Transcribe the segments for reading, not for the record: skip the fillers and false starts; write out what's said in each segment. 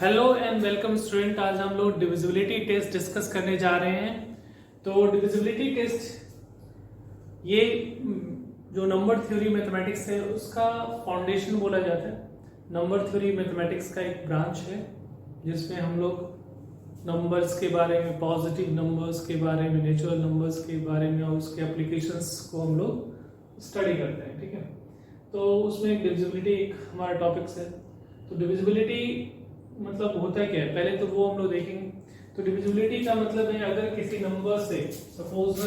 Hello and welcome student. आज हम लोग डिविजिबिलिटी टेस्ट डिस्कस करने जा रहे हैं। तो डिविजिबिलिटी टेस्ट ये जो नंबर थ्योरी मैथमेटिक्स है उसका फाउंडेशन बोला जाता है। नंबर थ्योरी मैथमेटिक्स का एक ब्रांच है जिसमें हम लोग नंबर्स के बारे में, पॉजिटिव नंबर्स के बारे में, नेचुरल नंबर्स के बारे में और उसके एप्लीकेशंस को हम लोग स्टडी करते हैं। ठीक है, तो उसमें डिविजिबिलिटी एक हमारा टॉपिक्स है। तो डिविजिबिलिटी मतलब होता क्या है, पहले तो वो हम लोग देखेंगे। तो डिविजिबिलिटी का मतलब है अगर किसी नंबर से सपोज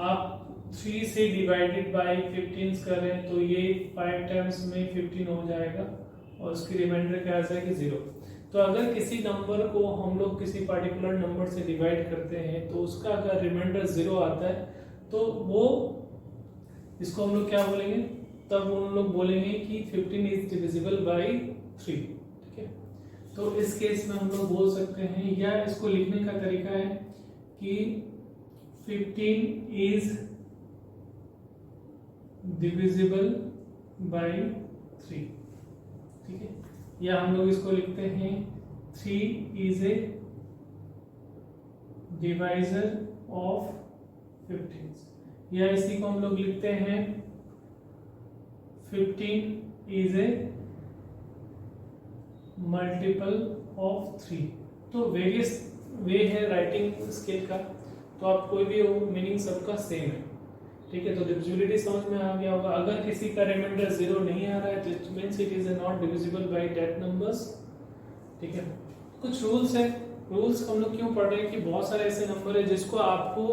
आप 3 से डिवाइडेड बाय 15 कर रहे हैं तो ये 5 टाइम्स में 15 हो जाएगा और उसकी रिमाइंडर क्या आ जाएगी 0। तो अगर किसी नंबर को हम लोग किसी पर्टिकुलर नंबर से डिवाइड करते हैं तो उसका अगर रिमाइंडर 0 आता है तो वो इसको हम लोग क्या बोलेंगे, तब उन लोग बोलेंगे कि 15 इज डिविजिबल बाय 3। ठीक है, तो इस केस में हम लोग बोल सकते हैं, या इसको लिखने का तरीका है कि 15 इज डिविजिबल बाय 3। ठीक है, या हम लोग इसको लिखते हैं 3 इज ए डिवाइजर ऑफ 15, या इसी को हम लोग लिखते हैं 15 इज ए मल्टीपल ऑफ 3। तो वेरियस वे है राइटिंग स्केल का, तो आप कोई भी हो मीनिंग सबका सेम है। ठीक है, तो डिविजिबिलिटी समझ में आ गया होगा। अगर किसी का रिमाइंडर 0 नहीं आ रहा है तो it means it is not divisible by that numbers. ठीक है, कुछ रूल्स है। रूल्स हम लोग क्यों पढ़ रहे हैं कि बहुत सारे ऐसे नंबर है जिसको आपको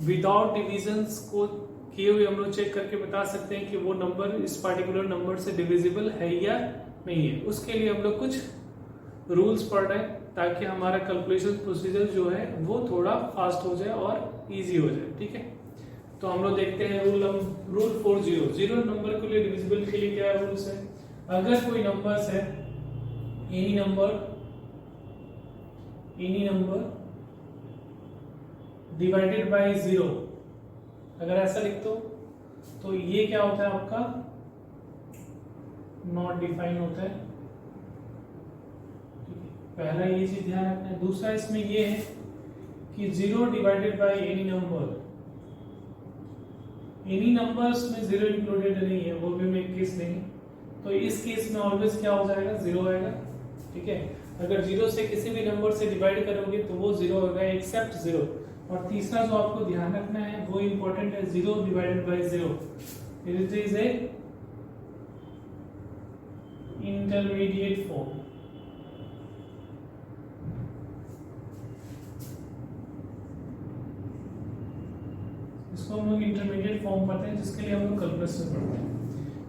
विदाउट डिविजन्स को किए हुए हम लोग चेक करके बता सकते हैं कि वो नंबर इस पर्टिकुलर नंबर से डिविजिबल है या नहीं है। उसके लिए हम लोग कुछ रूल्स पढ़ रहे हैं ताकि हमारा कैलकुलेशन प्रोसीजर जो है वो थोड़ा फास्ट हो जाए और इजी हो जाए। ठीक है, तो हम लोग देखते हैं रूल 40। 0 नंबर के लिए डिविजिबल के लिए क्या रूल्स है। अगर कोई नंबर्स है एनी नंबर डिवाइडेड बाय 0, अगर ऐसा लिख दो तो ये क्या होता है आपका नॉट डिफाइन होता है। पहला ये चीज ध्यान रखना है। दूसरा इसमें ये है कि 0 डिवाइडेड बाय एनी नंबर्स में 0 इंक्लूडेड नहीं है, वो भी में केस नहीं, तो इस केस में ऑलवेज क्या हो जाएगा 0 आएगा। ठीक है, अगर 0 से किसी भी नंबर से डिवाइड करोगे तो वो 0 होगा एक्सेप्ट 0। और तीसरा जो आपको ध्यान रखना है वो इंपॉर्टेंट है, 0 divided by 0 it is A intermediate form. इसको हम लोग इंटरमीडिएट फॉर्म पढ़ते हैं जिसके लिए हम लोग कैलकुलस में पढ़ते हैं।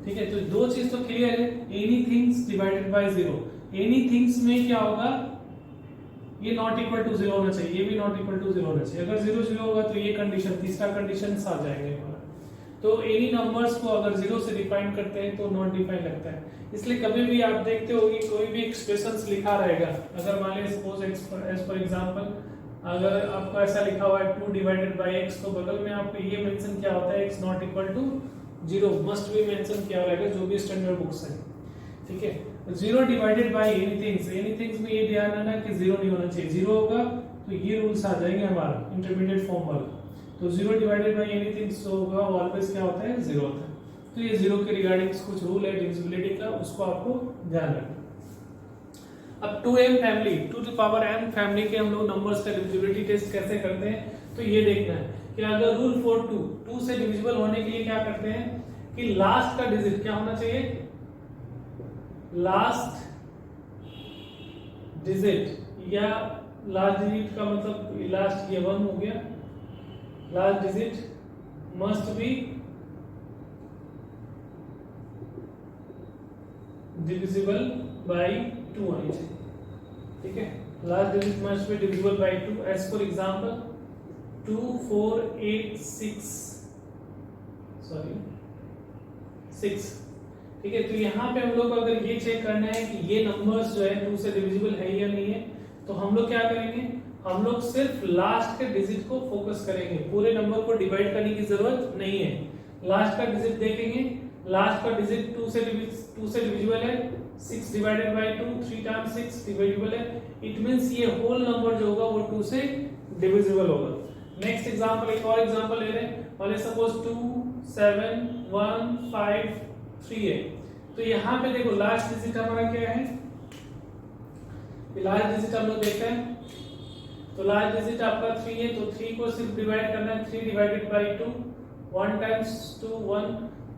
ठीक है, तो दो चीज तो क्लियर है, एनीथिंग्स डिवाइडेड बाय 0। एनीथिंग्स में क्या होगा, ये नॉट इक्वल टू 0 होना चाहिए, ये भी नॉट इक्वल टू 0 होना चाहिए। अगर 0 0 होगा तो ये कंडीशन, तीसरा कंडीशन आ जाएंगे हमारा। तो एनी नंबर्स को अगर 0 से डिफाइन करते हैं तो नॉट डिफाइन लगता है। इसलिए कभी भी आप देखते हो कि कोई भी एक्सप्रेशंस लिखा रहेगा, अगर मान लीजिए सपोज एज फॉर एग्जांपल अगर आपको ऐसा लिखा हुआ है 2 डिवाइडेड बाय x, तो बगल में आपको ये मेंशन क्या होता है, x not equal to 0 must be mention किया रहेगा जो भी स्टैंडर्ड बुक्स है। ठीक है, 0 डिवाइडेड बाय एनीथिंग्स में ये ध्यान रखना कि 0 नहीं होना चाहिए। 0 होगा तो ये रूल्स आ जाएंगे हमारा इंटरमीडिएट फॉर्म वाला। तो 0 डिवाइडेड बाय एनीथिंग्स होगा ऑलवेज क्या होता है 0 होता है। तो ये 0 के रिगार्डिंग कुछ रूल है डिविजिबिलिटी का, उसको आपको ध्यान रखना। अब 2m family, 2 to power m family के हम लोग नंबर्स का डिविजिबिलिटी टेस्ट कैसे करते हैं, तो ये देखना है कि अगर रूल 2 से डिविजिबल होने के लिए क्या करते हैं कि लास्ट का डिजिट क्या होना चाहिए, लास्ट डिजिट या लास्ट डिजिट का मतलब लास्ट ये 1 हो गया, last digit must be divisible by 2 होनी चाहिए। ठीक है, last digit must be divisible by 2। As for example 2 4 8 6 6। ठीक है, तो यहाँ पे हम लोग अगर ये चेक करना है कि ये नंबर्स जो है 2 से डिविजिबल है या नहीं है, तो हम लोग क्या करेंगे, हम लोग सिर्फ लास्ट के डिजिट को फोकस करेंगे, पूरे नंबर को डिवाइड करने की जरूरत नहीं है। लास्ट का डिजिट देखेंगे, लास्ट का डिजिट 2 से डिविजिबल है 6 डिवाइडेड बाय 2, 3 टाइम्स 6 डिविजिबल है, इट मींस ये होल नंबर जो होगा वो 2 से डिविजिबल होगा। नेक्स्ट एग्जांपल, एक और एग्जांपल ले रहे हैं, मान सपोज 2 7 1 5 3 है। तो यहाँ पे देखो लास्ट डिजिट हमारा क्या है, लास्ट डिजिट हम लोग देखते हैं, तो लास्ट डिजिट आपका 3 है, तो 3 को सिर्फ डिवाइड करना है, 3 डिवाइडेड बाय 2, 1 टाइम्स 2 1,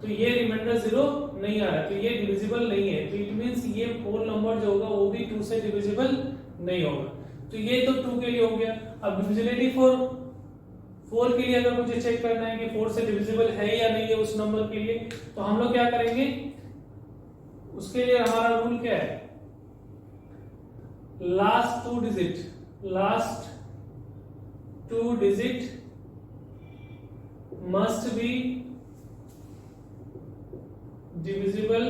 तो ये रिमाइंडर 0 नहीं आ रहा, तो ये डिविजिबल नहीं है, तो इट मींस ये होल नंबर जो होगा वो भी 2 से डिविजिबल नहीं होगा। तो ये तो 2 के लिए हो गया। अब डिविजिबिलिटी फॉर 4 के लिए अगर मुझे चेक करना है कि 4 से डिविजिबल है या नहीं है उस नंबर के लिए, तो हम लोग क्या करेंगे, उसके लिए हमारा रूल क्या है, last two digit must be divisible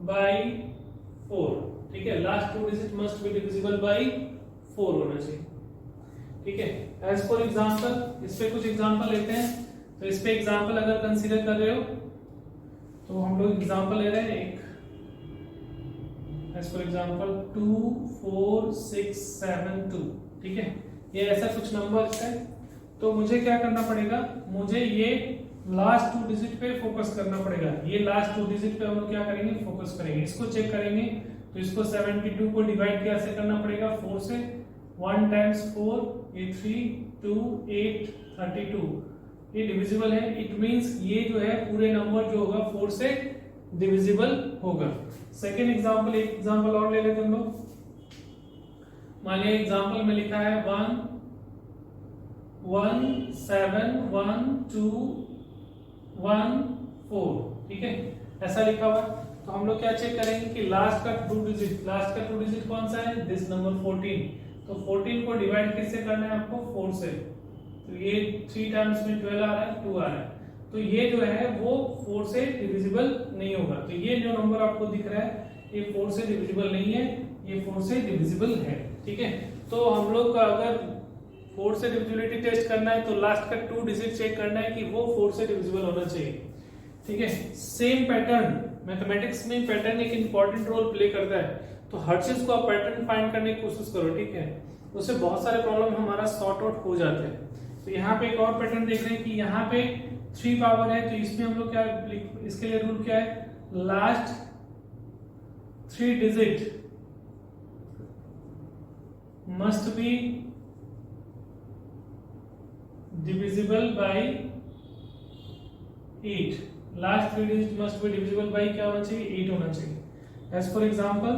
bye 4, ठीक है, last two digit must be divisible bye 4 होना चाहिए, ठीक है। एज फॉर एग्जांपल, इस पे कुछ एग्जांपल लेते हैं, तो इस पे एग्जांपल अगर कंसीडर कर रहे हो तो हम लोग एग्जांपल ले रहे हैं एक, एज फॉर एग्जांपल 2 4 6 7 2, ठीक है, ये ऐसा कुछ नंबर है। तो मुझे क्या करना पड़ेगा, मुझे ये लास्ट टू डिजिट पे फोकस करना पड़ेगा, ये लास्ट टू डिजिट पे हम लोग क्या करेंगे, फोकस करेंगे, इसको चेक करेंगे। तो इसको 72 को डिवाइड कैसे करना पड़ेगा, 4 से, 1 टाइम्स 4 ये 3 2 8 32, ये डिविजिबल है, इट मींस ये जो है पूरे नंबर जो होगा 4 से डिविजिबल होगा। सेकेंड एग्जांपल, एक एग्जांपल और ले लेते हैं हम लोग, मान लिया एग्जांपल में लिखा है 1 1 7 1 2 1 4, ठीक है, ऐसा लिखा हुआ। तो हम लोग क्या चेक करेंगे कि लास्ट का टू डिजिट कौन सा है, दिस नंबर 14, तो 14 को डिवाइड किससे करना है आपको, 4 से, तो ये 3 टाइम्स में 12 आ रहा है, 2 आ रहा है, तो ये जो है वो 4 से डिविजिबल नहीं होगा। तो ये जो नंबर आपको दिख रहा है ये 4 से डिविजिबल नहीं है, ये 4 से डिविजिबल है, ठीक है। तो हम लोग का अगर 4 से डिविजिबिलिटी टेस्ट करना है तो लास्ट का 2 डिजिट चेक करना है कि वो 4 से डिविजिबल होना चाहिए, ठीक है। सेम पैटर्न, मैथमेटिक्स में पैटर्न एक इंपॉर्टेंट रोल प्ले करता है, तो हर चीज को आप पैटर्न फाइंड करने की कोशिश करो, ठीक है, उससे बहुत सारे प्रॉब्लम हमारा सॉर्ट आउट हो जाते हैं। तो यहाँ पे एक और पैटर्न देख रहे हैं कि यहाँ पे 3 पावर है, तो इसमें हम लोग क्या, इसके लिए रूल क्या है, last 3 digit must be divisible bye 8, last 3 digit must be divisible by क्या होना चाहिए, 8 होना चाहिए। एज फॉर एग्जांपल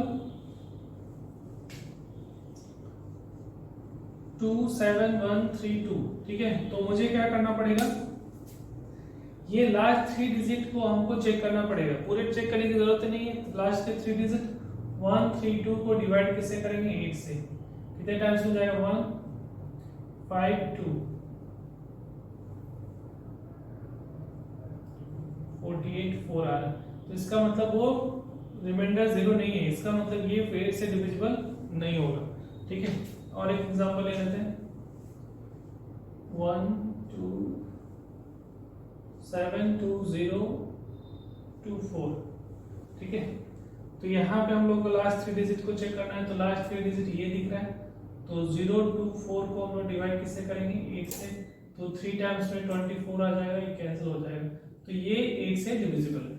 2 7 1 3 2, ठीक है, तो मुझे क्या करना पड़ेगा, ये लास्ट 3 डिजिट को हमको चेक करना पड़ेगा, पूरे चेक करने की जरूरत नहीं है, लास्ट के 3 डिजिट 1 3 2 को डिवाइड किससे करेंगे, 8 से, कितने टाइम्स हो जाएगा, 1 5 2 48 4 आ रहा है, तो इसका मतलब वो रिमाइंडर 0 नहीं है, इसका मतलब ये फिर से डिविजिबल नहीं होगा, ठीक है। और एक एग्जांपल ले लेते हैं 1 2 7 2 0 2 4, ठीक है। तो यहाँ पे हम लोग को लास्ट 3 डिजिट को चेक करना है, तो लास्ट 3 डिजिट ये दिख रहा है, तो 0 2 4 को हम लोग डिवाइड किससे करेंगे, 8 से, तो 3 टाइम्स में 24 आ जाएगा, ये कैंसिल हो जाएगा, तो ये 8 से डिविजिबल है।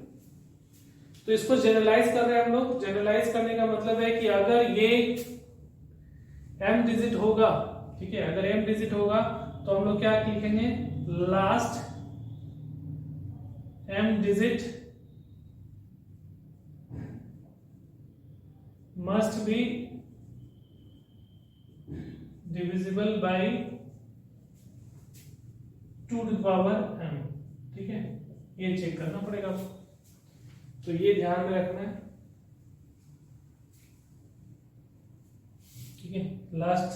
तो इसको जनरलाइज कर रहे हैं हम लोग, जनरलाइज करने का मतलब है कि अगर ये m डिजिट होगा, ठीक है, अगर m डिजिट होगा तो हम लोग क्या लिखेंगे, last m digit must be divisible by 2 to the power m, ठीक है, ये चेक करना पड़ेगा आपको, तो ये ध्यान में रखना है, ठीक है। लास्ट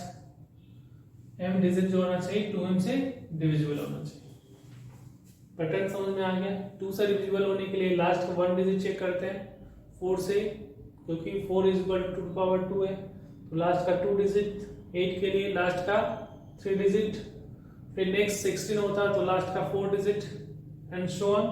m डिजिट जो होना चाहिए 2m से डिविजिबल होना चाहिए। पैटर्न समझ में आ गया। 2 से डिविजिबल होने के लिए लास्ट का 1 डिजिट चेक करते हैं 4 से, क्योंकि 4 is equal to 2 to power 2 है, तो लास्ट का 2 डिजिट, 8 के लिए लास्ट का 3 डिजिट, फिर नेक्स्ट 16 होता है तो लास्ट का 4 डिजिट एंड सो ऑन।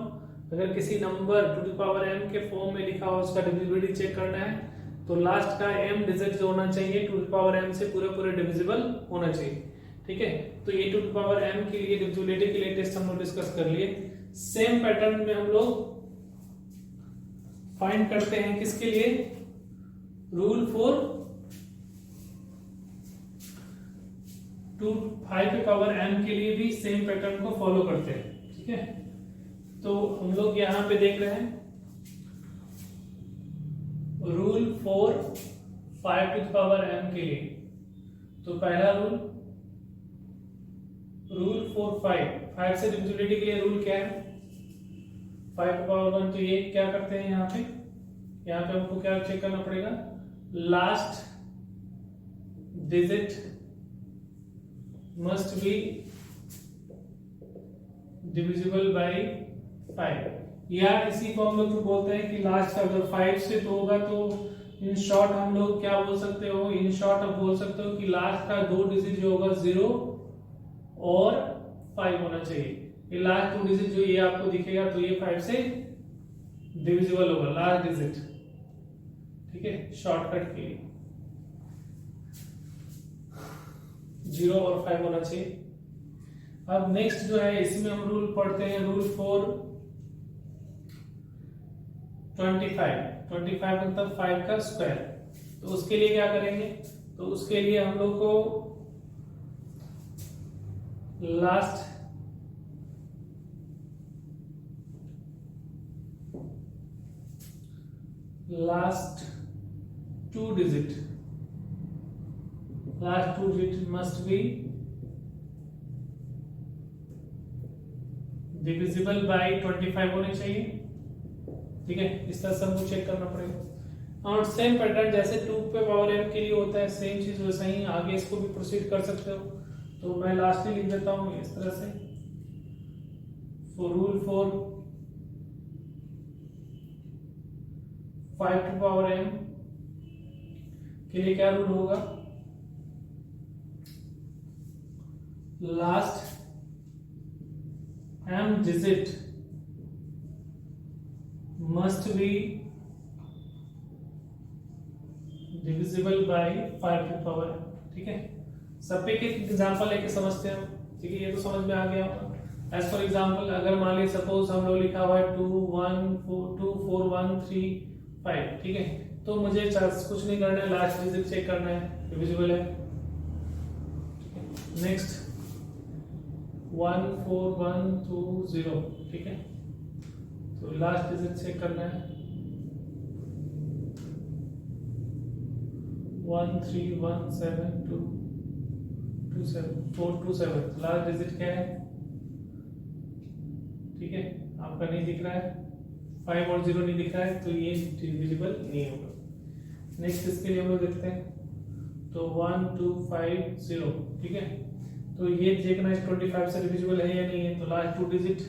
अगर किसी number two the power m के फॉर्म में लिखा हो उसका डिविजिबिलिटी चेक करना है तो लास्ट का m डिजिट जो होना चाहिए 2 टू पावर m से पूरे पूरे डिविजिबल होना चाहिए। ठीक है, तो ये 2 टू पावर m के लिए डिविजिबिलिटी के लिए टेस्ट हम लोग डिस्कस कर लिए। सेम पैटर्न में हम लोग फाइंड करते हैं किसके लिए, rule for 5 to power m के लिए भी सेम पैटर्न को फॉलो करते हैं। ठीक है, तो हम लोग यहां पे देख रहे हैं rule for 5 to power m के लिए। तो पहला रूल फॉर 5 से डिविजिबिलिटी के लिए रूल क्या है, 5 टू पावर 1। तो ये क्या करते हैं यहाँ पे हमको क्या चेक करना पड़ेगा, last digit must be divisible bye 5, या इसी को हम लोग तो बोलते हैं कि लास्ट का अगर 5 से 2 होगा तो इन शॉर्ट हम लोग क्या बोल सकते हो, इन शॉर्ट आप बोल सकते हो कि लास्ट का 2 डिजिट जो होगा 0 और 5 होना चाहिए। ये लास्ट 2 डिजिट जो ये आपको दिखेगा तो ये 5 से डिविजिबल होगा लास्ट डिजिट। ठीक है, शॉर्टकट के लिए 0 और 5 होना चाहिए। अब नेक्स्ट जो है इसमें हम रूल पढ़ते हैं, रूल फॉर 25 मतलब 5 का स्क्वायर। तो उसके लिए क्या करेंगे, तो उसके लिए हम लोग को last two digit must be divisible bye 25 होने चाहिए। ठीक है, इस तरह से हमको चेक करना पड़ेगा। और सेम पैटर्न जैसे 2 पे पावर m के लिए होता है, सेम चीज वैसा ही आगे इसको भी प्रोसीड कर सकते हो। तो मैं लास्ट में लिख देता हूं इस तरह से, rule for 5 to power m के लिए क्या रूल होगा, last m digit must be divisible by 5 to power। ठीक है, सब पे एक एग्जांपल लेके समझते हैं। ठीक है, ये तो समझ में आ गया होगा। एज फॉर एग्जांपल अगर मान लीजिए सपोज हम लोग लिखा हुआ है 2 1 4 2 4 1 3 5। ठीक है, तो मुझे कुछ नहीं करना है, लास्ट डिजिट चेक करना है, डिविजिबल है। नेक्स्ट 1 4 1 2 0। ठीक है, तो लास्ट डिजिट चेक करना है 1 3 1 7 2 2 7 4 2 7। लास्ट डिजिट क्या है, ठीक है, आपका नहीं दिख रहा है, 5 और 0 नहीं दिख रहा है, तो ये डिविजिबल नहीं होगा। नेक्स्ट इसके लिए हम लोग देखते हैं, तो 1 2 5 0। ठीक है, तो ये देखना है 25 से डिविजिबल है या नहीं है। तो last 2 digit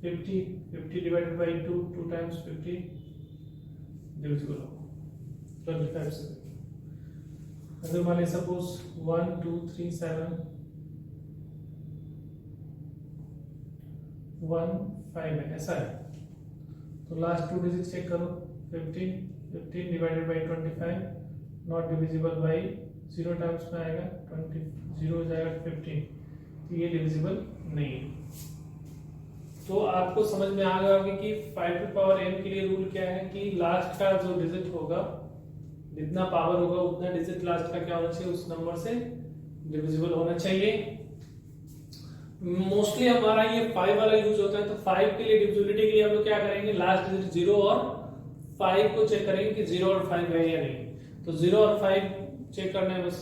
50 divided by 2 2 times 50 divisible होगा 25 से। अगर मान लीजिए सपोज 1 2 3 7 1 5 है, ऐसा है, तो लास्ट 2 डिजिट चेक करो 15 divided by 25 not divisible by 0 times में आएगा 20 0 हो जाएगा 15, तो ये डिविजिबल नहीं है। तो आपको समझ में आ गया कि 5 टू पावर m के लिए रूल क्या है कि लास्ट का जो डिजिट होगा, जितना पावर होगा उतना डिजिट लास्ट का क्या होना चाहिए, उस नंबर से डिविजिबल होना चाहिए। मोस्टली हमारा ये 5 वाला यूज होता है, तो 5 के लिए डिविजिबिलिटी के लिए हम लोग क्या करेंगे, लास्ट डिजिट 0 और 5 को चेक करेंगे कि 0 और 5 है या नहीं। तो 0 और 5 चेक करना है बस।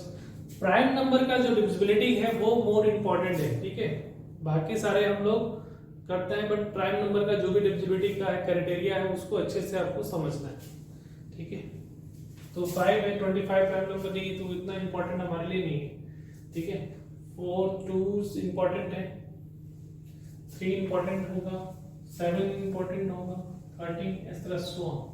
प्राइम नंबर का जो डिविजिबिलिटी है वो मोर इंपॉर्टेंट है। ठीक है, बाकी सारे हम लोग करते हैं, बट प्राइम नंबर का जो भी डिविजिबिलिटी का क्राइटेरिया है उसको अच्छे से आपको समझना है। ठीक है, तो 5 है, 25 प्राइम नंबर नहीं, तो इतना इंपॉर्टेंट हमारे लिए नहीं है। ठीक है, 4 2 इंपॉर्टेंट है, 3 इंपॉर्टेंट होगा, 7 इंपॉर्टेंट होगा, 13 इस तरह सो ऑन।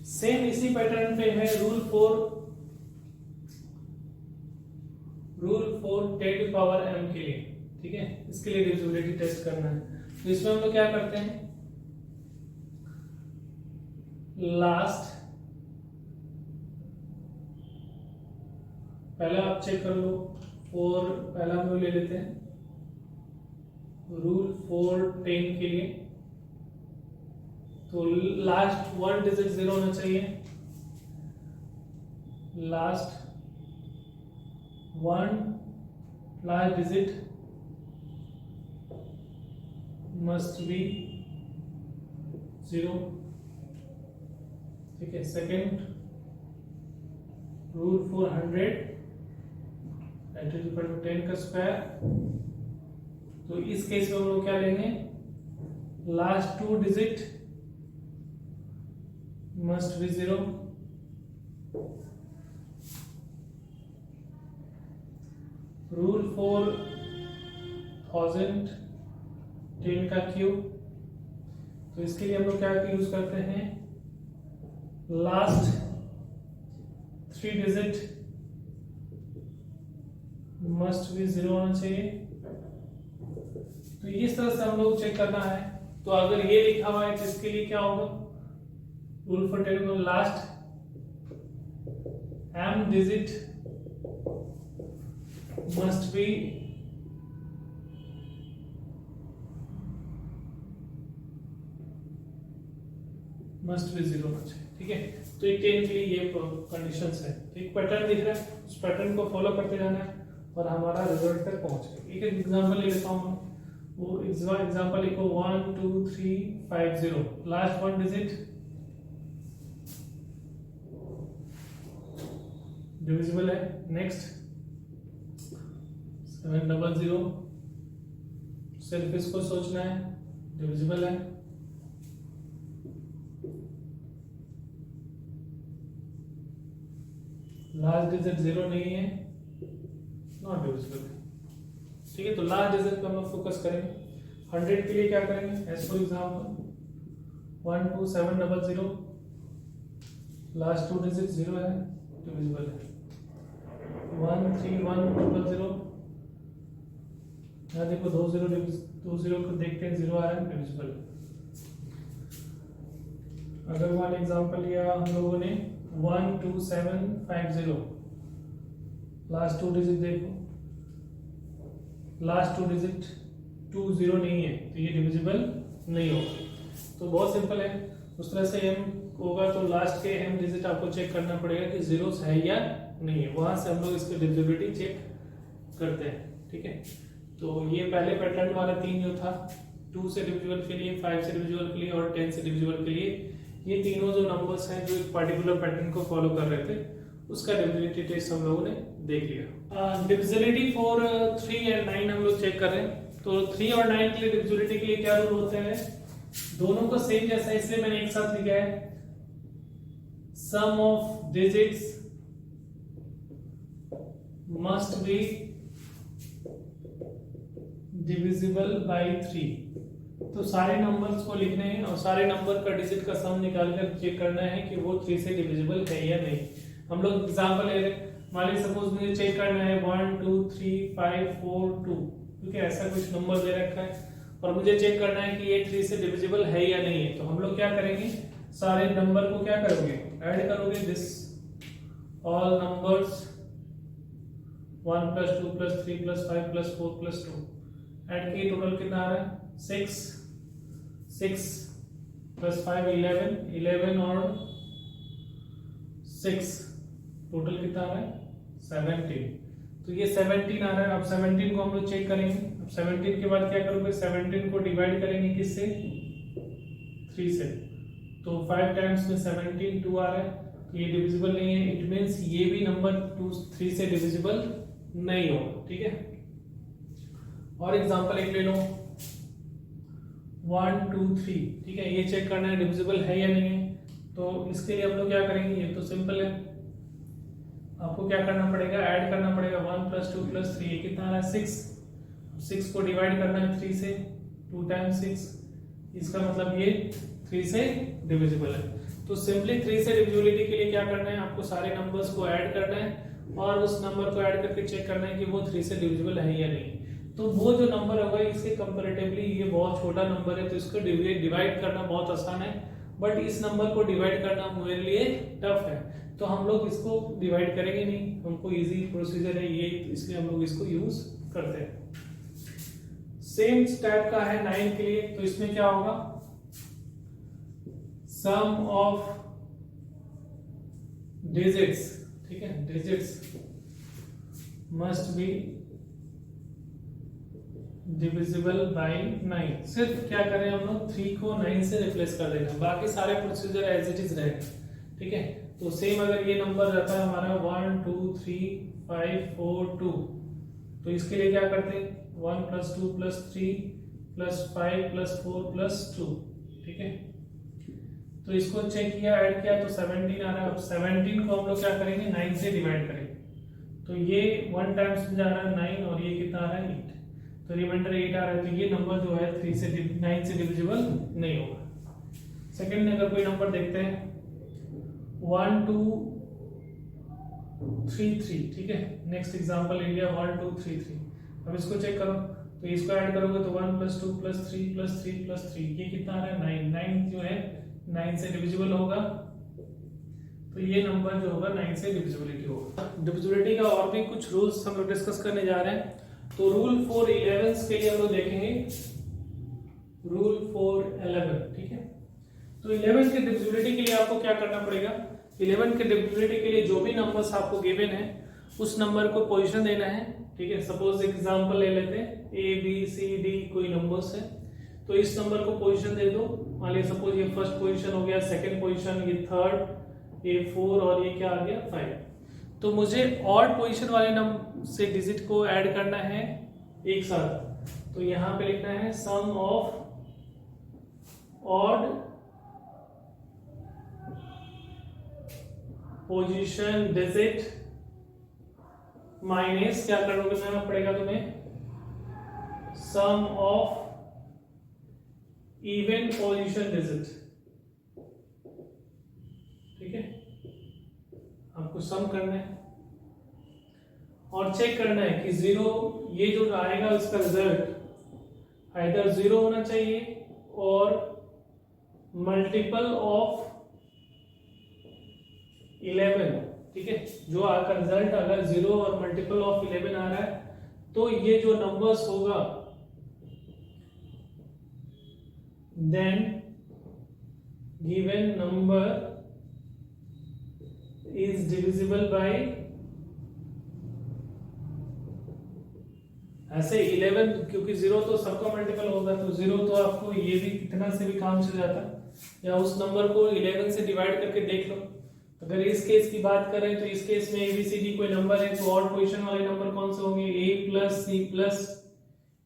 सेम इसी पैटर्न पे है rule for rule for 10 to power m के लिए, ठीक है, इसके लिए डिविजिबिलिटी टेस्ट करना है। तो इसमें हम लोग क्या करते हैं, लास्ट, पहला आप चेक कर लो, और पहला हम लोग ले लेते हैं रूल फॉर 10 के लिए, तो लास्ट 1 डिजिट 0 होना चाहिए, last 1 last digit must B 0, ठीक है। Second rule for 100 that is equal to 10 का स्क्वायर, तो इस केस में हम लोग क्या लेंगे, last 2 digit must B 0, rule for 1000 10 का क्यूब, तो इसके लिए हम लोग क्या यूज करते हैं, लास्ट 3 डिजिट मस्ट बी 0 होना चाहिए। तो इस तरह से हम लोग चेक करना है। तो अगर ये लिखा हुआ है तो इसके लिए क्या होगा, रूल फॉर 10 में last m digit must B must be 0 होना चाहिए, ठीक है। तो ये 10 के लिए ये कंडीशंस है। एक पैटर्न दिख रहा है, उस पैटर्न को फॉलो करते जाना है और हमारा रिजल्ट तक पहुंचे। एक एग्जांपल ले लेता हूं, वो एग्जांपल लिखो 1 2 3 5 0, लास्ट 1 डिजिट डिविजिबल है। नेक्स्ट 700, सिर्फ इसको सोचना है, डिविजिबल है। लास्ट डिजिट 0 नहीं है, नॉट डिविजिबल है, ठीक है। तो लास्ट डिजिट पे हम लोग फोकस करेंगे। 100 के लिए क्या करेंगे, as for example 12700, last 2 digit 0 है, डिविजिबल है। 13100, यहाँ देखो 2 0 को देखते हैं, 0 आ रहा है, डिविजिबल है। अगर वन एग्जांपल लिया हम लोगों ने 12750, लास्ट 2 डिजिट देखो, लास्ट 2 डिजिट 20 नहीं है, तो ये डिविजिबल नहीं होगा। तो बहुत सिंपल है। उस तरह से m होगा तो लास्ट के m डिजिट आपको चेक करना पड़ेगा कि जीरोस है या नहीं है, वहां से हम लोग इसकी डिविजिबिलिटी चेक करते हैं, ठीक है। तो ये पहले पैटर्न वाला 3 जो था, 2 से डिविजिबल के लिए, 5 से डिविजिबल के लिए और 10 से डिविजिबल के लिए, ये तीनों जो नंबर्स हैं जो एक पर्टिकुलर पैटर्न को फॉलो कर रहे थे, उसका डिविजिबिलिटी टेस्ट हम लोगों ने देख लिया। डिविजिबिलिटी फॉर 3 एंड 9 हम लोग चेक कर रहे हैं। तो 3 और 9 के लिए डिविजिबिलिटी के लिए क्या रूल होते हैं, दोनों को सेम जैसा, इसलिए मैंने एक साथ लिखा है, sum of digits must be divisible by 3। तो सारे नंबर्स को लिखने हैं और सारे नंबर का डिजिट का सम निकालकर चेक करना है कि वो 3 से डिविजिबल है या नहीं। हम लोग एग्जांपल ले रहे हैं, मान लीजिए सपोज मुझे चेक करना है 1 2 3 5 4 2, क्योंकि ऐसा कुछ नंबर दे रखा है और मुझे चेक करना है कि ये 3 से डिविजिबल है या नहीं है। तो हम लोग क्या करेंगे, सारे नंबर को क्या करोगे, ऐड करोगे, दिस ऑल नंबर्स 1 + 2 + 3 + 5 + 4 + 2, ऐड किए, टोटल कितना आ रहा है, 6 + 5 11 और 6, टोटल कितना आ रहा है, 17। तो ये 17 आ रहा है। अब 17 को हम लोग चेक करेंगे। अब 17 के बाद क्या करोगे, 17 को डिवाइड करेंगे किससे, 3 से। तो 5 टाइम्स में 17 2 आ रहा है, तो ये डिविजिबल नहीं है। इट मींस ये भी नंबर 3 से डिविजिबल नहीं होगा, ठीक है। और एग्जांपल एक ले लो 1 2 3, ठीक है। ये चेक करना है डिविजिबल है या नहीं है। तो इसके लिए हम लोग क्या करेंगे, ये तो सिंपल है, आपको क्या करना पड़ेगा, ऐड करना पड़ेगा 1 + 2 + 3, ये कितना आ रहा है, 6 को डिवाइड करना है 3 से, 2 टाइम्स 6, इसका मतलब ये 3 से डिविजिबल है। तो सिंपली 3 से डिविजिबिलिटी के लिए क्या करना है, आपको सारे नंबर्स को ऐड करना है और उस नंबर को ऐड करके चेक करना है कि वो 3 से डिविजिबल है या नहीं। तो वो जो नंबर होगा इससे कंपैरेटिवली ये बहुत छोटा नंबर है, तो इसको डिवाइड करना बहुत आसान है, बट इस नंबर को डिवाइड करना मेरे लिए टफ है, तो हम लोग इसको डिवाइड करेंगे नहीं, हमको इजी प्रोसीजर है ये, इसलिए हम लोग इसको यूज करते हैं। सेम टाइप का है 9 के लिए, तो इसमें क्या होगा, सम ऑफ डिजिट्स, ठीक है, digits must be divisible bye 9। सिर्फ क्या करें हम लोग 3 को 9 से रिप्लेस कर देना, बाकी सारे प्रोसीजर एज इट इज रहेगा, ठीक है। तो सेम अगर ये नंबर रहता है हमारा 1 2 3 5 4 2, तो इसके लिए क्या करते हैं 1 + 2 + 3 + 5 + 4 + 2, ठीक है। तो इसको चेक किया, ऐड किया तो 17 आ रहा है। अब 17 को हम लोग क्या करेंगे 9 से डिवाइड करेंगे, तो ये 1 टाइम्स में जा रहा है 9 और ये कितना आ रहा है 8, तो रिमाइंडर 8 आ रहा है, तो ये नंबर जो है 9 से डिविजिबल नहीं होगा। सेकंड में अगर कोई नंबर देखते हैं 1 2 3 3, ठीक है, नेक्स्ट एग्जांपल ले लिया 1 2 3 3। अब इसको चेक करो, तो इसको ऐड करोगे तो 1 + 2 + 3 + 3 + 3, ये कितना आ रहा है 9। 9 जो है 9 से डिविजिबल होगा, तो ये नंबर जो होगा 9 से डिविजिबिलिटी होगा। डिविजिबिलिटी का और भी कुछ रूल्स हम लोग डिस्कस करने जा रहे हैं। तो रूल फॉर 11 के लिए हम लोग देखेंगे रूल फॉर 11, ठीक है। तो 11 के डिविजिबिलिटी के लिए आपको क्या करना पड़ेगा, 11 के डिविजिबिलिटी के लिए जो भी नंबर्स आपको गिवन है उस नंबर को पोजीशन देना है, ठीक है। सपोज एग्जांपल ले लेते हैं A B C D कोई नंबर्स है, तो इस नंबर को पोजीशन दे दो। मान लीजिए सपोज ये फर्स्ट पोजीशन हो गया, सेकंड पोजीशन, ये थर्ड, ये 4 और ये क्या आ गया 5। तो मुझे ऑड पोजीशन वाले नंबर से डिजिट को ऐड करना है एक साथ, तो यहां पे लिखना है sum of odd position digit minus क्या करना पड़ेगा तुम्हें, sum of even position digit, ठीक है। आपको सम करना है और चेक करना है कि 0 ये जो आएगा उसका रिजल्ट आइदर 0 होना चाहिए और मल्टीपल ऑफ 11, ठीक है। जो आपका रिजल्ट अगर 0 और मल्टीपल ऑफ 11 आ रहा है, तो ये जो नंबर्स होगा then given number is divisible by, ऐसे 11 क्योंकि 0 तो सबका मल्टीपल होगा, तो 0 तो आपको ये भी कितना से भी काम चल जाता है, या उस नंबर को 11 से डिवाइड करके देख लो। अगर इस केस की बात करें तो इस केस में ABCD कोई नंबर है, तो ऑड पोजीशन वाले नंबर कौन से होंगे A + C +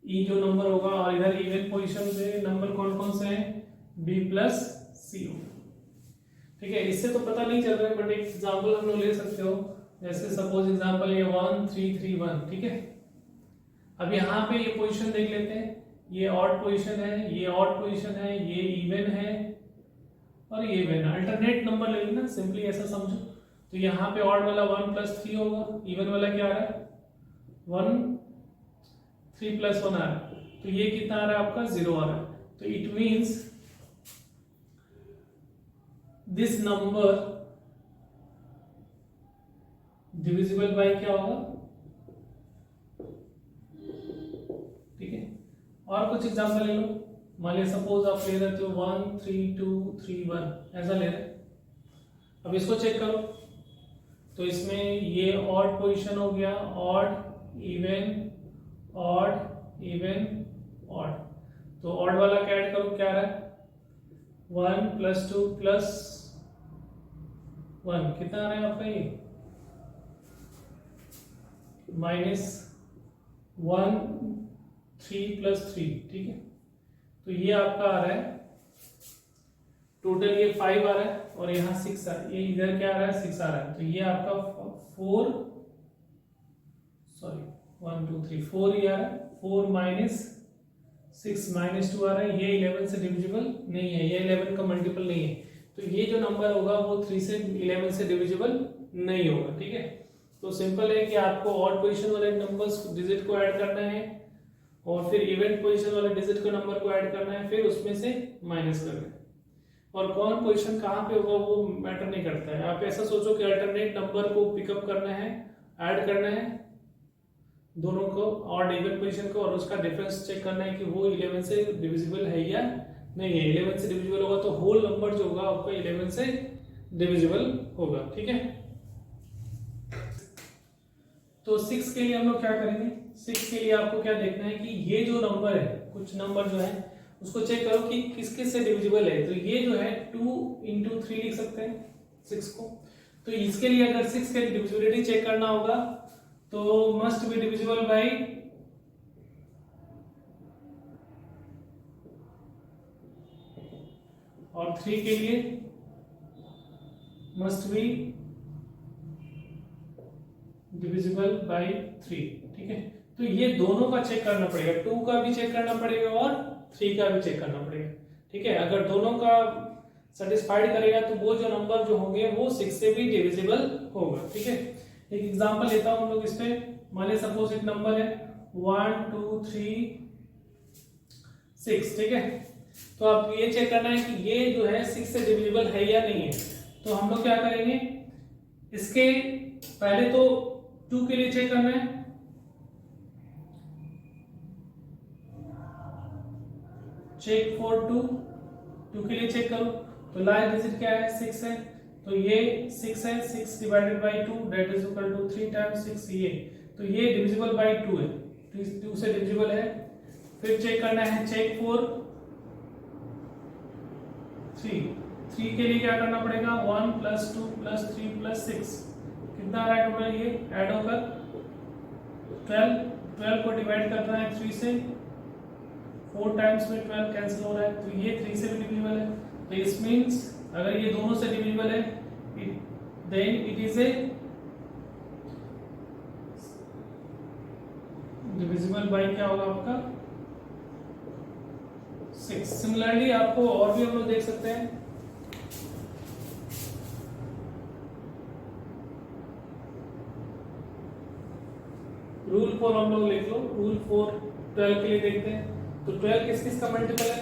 E जो नंबर होगा, और इधर इवन पोजीशन पे नंबर कौन कौन से हैं B + C, ठीक है। इससे तो पता नहीं चल रहा है, बट एक एग्जांपल हम लोग ले सकते हो, जैसे सपोज एग्जांपल ये 1 3 3 1, ठीक है। अब यहाँ पे ये पोजीशन देख लेते हैं, ये ऑड पोजीशन है, ये ऑड पोजीशन है, ये इवन है और ये इवन। अल्टरनेट नंबर ले लेना, सिंपली ऐसा समझो। तो यहाँ पे ऑड वाला 1 + 3 होगा, इवन वाला क्या आ रहा है 1 3 + 1 आ रहा है, तो ये कितना आ रहा है आपका 0 आ रहा है। तो it means this number divisible by क्या होगा, ठीक है। और कुछ एग्जांपल ले लो, मान लीजिए सपोज आप ले रहे हो 1 3 2 3 1 ऐसा ले रहे। अब इसको चेक करो, तो इसमें ये ऑड पोजीशन हो गया, odd even odd even odd, तो ऑड वाला क्या ऐड करो, क्या आ रहा है 1 + 2 + 1, कितना आ रहा है आपका ये -1 3 + 3, ठीक है। तो ये आपका आ रहा है टोटल, ये 5 आ रहा है और यहाँ 6 आ रहा है, ये इधर क्या आ रहा है 6 आ रहा है, तो ये आपका 4 ही आ रहा है। 4 - 6 - 2 आ रहा है, ये 11 से डिविजिबल नहीं है, ये 11 का मल्टीपल नहीं है, तो ये जो नंबर होगा वो 3 से 11 से डिविजिबल नहीं होगा, ठीक है। तो सिंपल है कि आपको ऑड पोजीशन वाले नंबर्स डिजिट को ऐड करना है और फिर इवेंट पोजीशन वाले डिजिट को नंबर को ऐड करना है, फिर उसमें से माइनस करना है। और कौन पोजीशन कहाँ पे होगा वो मैटर नहीं करता है। आप ऐसा सोचो कि अल्टरनेट नंबर को पिकअप करना है, ऐड करना है दोनों को ऑड इवन पोजीशन को, और उसका डिफरेंस चेक करना है कि वो 11 से डिविजिबल है या नहीं है। 11 से डिविजिबल होगा तो होल नंबर जो होगा आपका 11 से डिविजिबल होगा। ठीक है, तो 6 के लिए हम लोग क्या करेंगे? 6 के लिए आपको क्या देखना है कि ये जो नंबर है, कुछ नंबर जो है उसको चेक करो कि किस किस से डिविजिबल है। तो ये जो है 2 into 3 लिख सकते हैं 6 को। तो इसके लिए अगर 6 के डिविजिबिलिटी चेक करना होगा तो मस्ट बी डिविजिबल बाई और 3 के लिए मस्ट बी डिविजिबल बाई 3। ठीक है, तो ये दोनों का चेक करना पड़ेगा, 2 का भी चेक करना पड़ेगा और 3 का भी चेक करना पड़ेगा। ठीक है, अगर दोनों का सेटिस्फाइड करेगा तो वो जो नंबर जो होंगे वो 6 से भी डिविजिबल होगा। ठीक है, एक एग्जांपल लेता हूं हम लोग इस पे। मान लीजिए सपोज एक नंबर है 1 2 3 6। ठीक है, तो आप ये चेक करना है कि ये जो है 6 से डिविजिबल है या नहीं है। तो हम लोग क्या करेंगे, इसके पहले तो 2 के लिए चेक करना है। चेक फॉर 2 के लिए चेक करो तो लास्ट डिजिट क्या है? 6 है, तो ये 6 है, 6 divided by 2 that is equal to 3 times 6। ये तो ये डिविजिबल बाई 2 है, 2 से डिविजिबल है। फिर चेक करना है, चेक फॉर 3 के लिए क्या करना पड़ेगा? 1 + 2 + 3 + 6 कितना आ रहा है टोटल? ये ऐड होकर 12 को डिवाइड करना है 3 से, 4 टाइम्स में 12 कैंसिल हो रहा है, तो ये 3 से भी डिविजिबल है। तो इस मीन्स अगर ये दोनों से डिविजिबल है then it is a divisible by क्या होगा आपका? 6। सिमिलरली आपको और भी हम लोग देख सकते हैं। रूल 4 हम लोग लिख लो। रूल 4 12 के लिए देखते हैं। तो 12 किस किस का मल्टीपल है?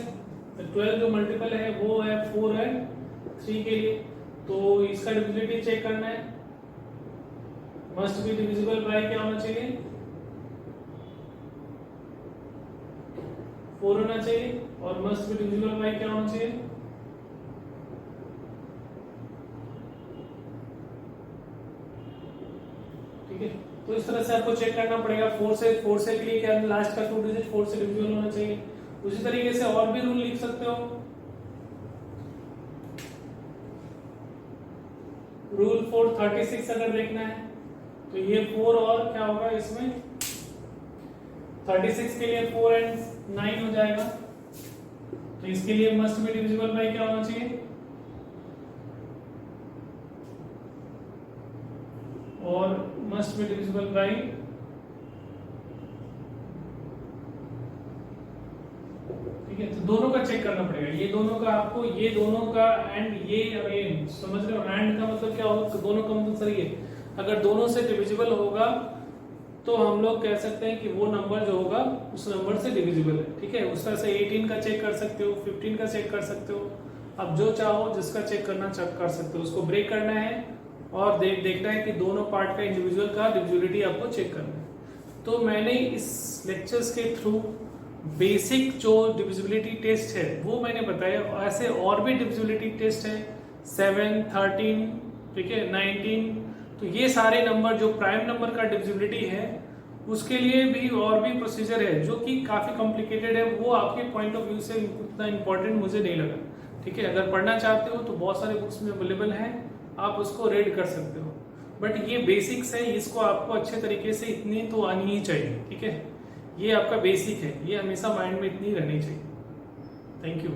तो 12 जो मल्टीपल है वो है 4 है 3 के लिए। तो इसका डिविजिबिलिटी चेक करना है। मस्ट बी डिविजिबल बाय क्या होना चाहिए? 4 होना चाहिए। और मस्ट बी डिविजिबल बाय क्या होना चाहिए? ठीक है, तो इस तरह से आपको चेक करना पड़ेगा। 4 से के लिए क्या लास्ट का 2 डिजिट 4 से डिविजिबल होना चाहिए। उसी तरीके से और भी रूल लिख सकते हो। रूल 4 36 अगर देखना है तो ये 4 और क्या होगा इसमें? 36 के लिए 4 एंड 9 हो जाएगा। तो इसके लिए मस्ट बी डिविजिबल बाय क्या होना चाहिए? और मस्ट बी डिविजिबल बाय ठीक है। तो दोनों का चेक करना पड़ेगा। ये दोनों का आपको, ये दोनों का एंड ये समझ रहे हो? एंड का मतलब क्या होगा? दोनों का मतलब सही है। अगर दोनों से डिविजिबल होगा तो हम लोग कह सकते हैं कि वो नंबर जो होगा उस नंबर से डिविजिबल है। ठीक है, उस तरह से 18 का चेक कर सकते हो, 15 का चेक कर सकते हो। अब जो चाहो जिसका चेक करना चेक कर सकते हो। उसको ब्रेक करना है और देखना है कि दोनों पार्ट का इंडिविजुअल का डिविजिबिलिटी आपको चेक करना है। तो मैंने इस लेक्चर्स के थ्रू बेसिक जो डिविजिबिलिटी टेस्ट है वो मैंने बताया। ऐसे और भी डिविजिबिलिटी टेस्ट है 7, 13, ठीक है, 19। तो ये सारे नंबर जो प्राइम नंबर का डिविजिबिलिटी है उसके लिए भी और भी प्रोसीजर है जो कि काफी कॉम्प्लिकेटेड है। वो आपके पॉइंट ऑफ व्यू से उतना इंपॉर्टेंट मुझे नहीं लगा। ठीक है, अगर पढ़ना चाहते हो तो बहुत सारे बुक्स में अवेलेबल हैं, आप उसको रीड कर सकते हो। बट ये बेसिक्स है, इसको आपको अच्छे तरीके से इतनी तो आनी ही चाहिए। ठीक है, ये आपका बेसिक है, ये हमेशा माइंड में इतनी रहनी चाहिए। Thank you.